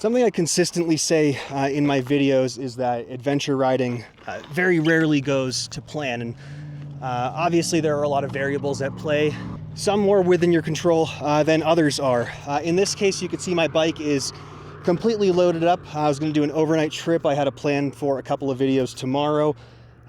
Something I consistently say in my videos is that adventure riding very rarely goes to plan, and obviously there are a lot of variables at play, some more within your control than others are. In this case, you can see my bike is completely loaded up. I was going to do an overnight trip. I had a plan for a couple of videos tomorrow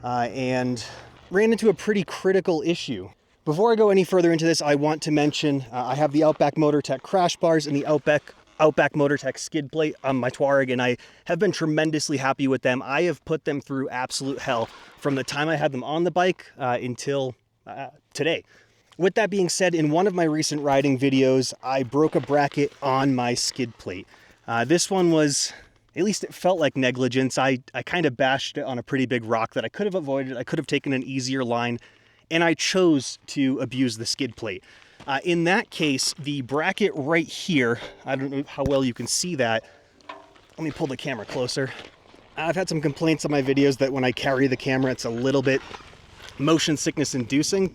and ran into a pretty critical issue. Before I go any further into this, I want to mention I have the Outback Motortek crash bars and the Outback Motortek skid plate on my Tuareg, and I have been tremendously happy with them. I have put them through absolute hell from the time I had them on the bike until today. With that being said, in one of my recent riding videos, I broke a bracket on my skid plate. This one was, at least it felt like negligence. I kind of bashed it on a pretty big rock that I could have avoided. I could have taken an easier line, and I chose to abuse the skid plate. In that case, the bracket right here, I don't know how well you can see that. Let me pull the camera closer. I've had some complaints on my videos that when I carry the camera, it's a little bit motion sickness inducing,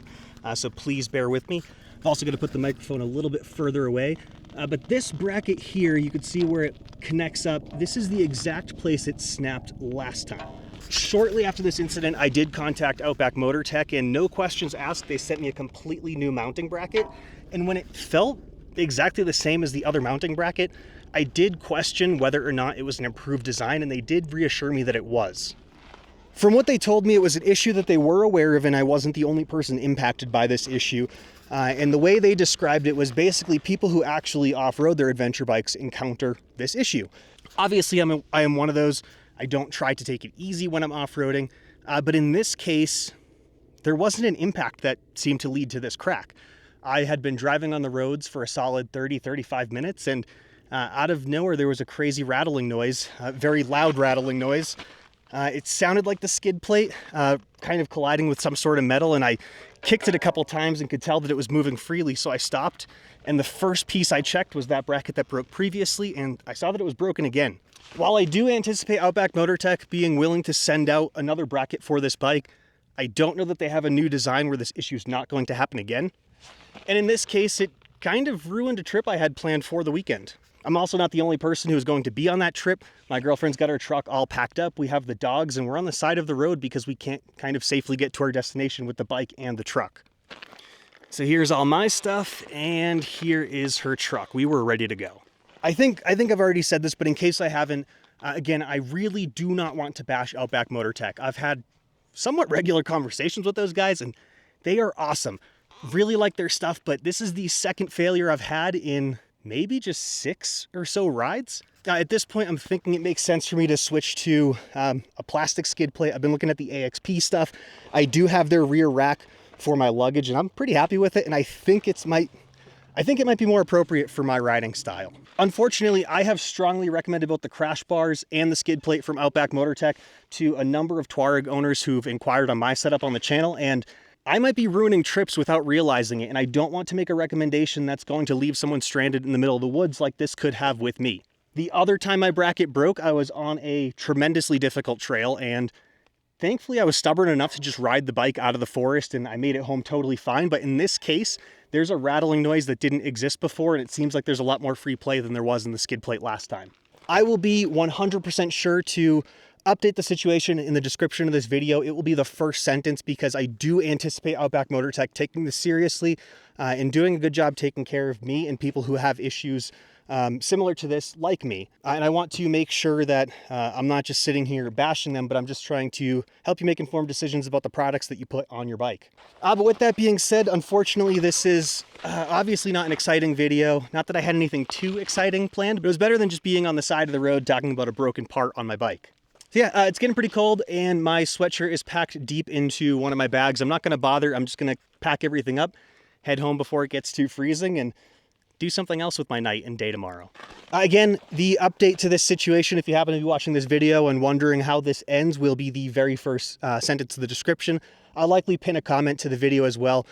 so please bear with me. I'm also going to put the microphone a little bit further away. But this bracket here, you can see where it connects up. This is the exact place it snapped last time. Shortly after this incident, I did contact Outback Motortek, and no questions asked, they sent me a completely new mounting bracket. And when it felt exactly the same as the other mounting bracket, I did question whether or not it was an improved design, and they did reassure me that it was. From what they told me, it was an issue that they were aware of, and I wasn't the only person impacted by this issue. And the way they described it was basically people who actually off-road their adventure bikes encounter this issue. Obviously, I am one of those. I don't try to take it easy when I'm off-roading, but in this case, there wasn't an impact that seemed to lead to this crack. I had been driving on the roads for a solid 30-35 minutes, and out of nowhere, there was a crazy rattling noise, a very loud rattling noise. It sounded like the skid plate kind of colliding with some sort of metal, and I kicked it a couple times and could tell that it was moving freely, so I stopped. And the first piece I checked was that bracket that broke previously, and I saw that it was broken again. While I do anticipate Outback Motortek being willing to send out another bracket for this bike, I don't know that they have a new design where this issue is not going to happen again. And in this case, it kind of ruined a trip I had planned for the weekend. I'm also not the only person who is going to be on that trip. My girlfriend's got her truck all packed up. We have the dogs, and we're on the side of the road because we can't kind of safely get to our destination with the bike and the truck. So here's all my stuff, and here is her truck. We were ready to go. I think I've already said this, but in case I haven't, again, I really do not want to bash Outback Motortek. I've had somewhat regular conversations with those guys, and they are awesome. Really like their stuff, but this is the second failure I've had in maybe just 6 or so rides. At this point, I'm thinking it makes sense for me to switch to a plastic skid plate. I've been looking at the AXP stuff. I do have their rear rack for my luggage, and I'm pretty happy with it, and I think it might be more appropriate for my riding style. Unfortunately, I have strongly recommended both the crash bars and the skid plate from Outback Motortek to a number of Tuareg owners who've inquired on my setup on the channel, and I might be ruining trips without realizing it, and I don't want to make a recommendation that's going to leave someone stranded in the middle of the woods like this could have with me. The other time my bracket broke, I was on a tremendously difficult trail, and thankfully I was stubborn enough to just ride the bike out of the forest, and I made it home totally fine. But in this case, there's a rattling noise that didn't exist before, and it seems like there's a lot more free play than there was in the skid plate last time. I will be 100% sure to update the situation in the description of this video. It will be the first sentence because I do anticipate Outback Motortek taking this seriously and doing a good job taking care of me and people who have issues similar to this, like me. And I want to make sure that I'm not just sitting here bashing them, but I'm just trying to help you make informed decisions about the products that you put on your bike. But with that being said, unfortunately, this is obviously not an exciting video. Not that I had anything too exciting planned, but it was better than just being on the side of the road talking about a broken part on my bike. So yeah, it's getting pretty cold, and my sweatshirt is packed deep into one of my bags. I'm not going to bother. I'm just going to pack everything up, head home before it gets too freezing, and do something else with my night and day tomorrow. Again, the update to this situation, if you happen to be watching this video and wondering how this ends, will be the very first sentence of the description. I'll likely pin a comment to the video as well,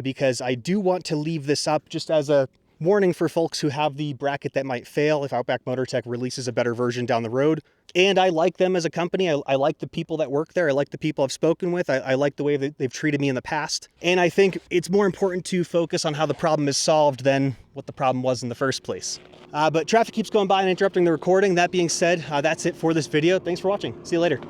because I do want to leave this up just as a warning for folks who have the bracket that might fail if Outback Motortek releases a better version down the road. And I like them as a company. I like the people that work there. I like the people I've spoken with. I like the way that they've treated me in the past. And I think it's more important to focus on how the problem is solved than what the problem was in the first place. But traffic keeps going by and interrupting the recording. That being said, that's it for this video. Thanks for watching. See you later.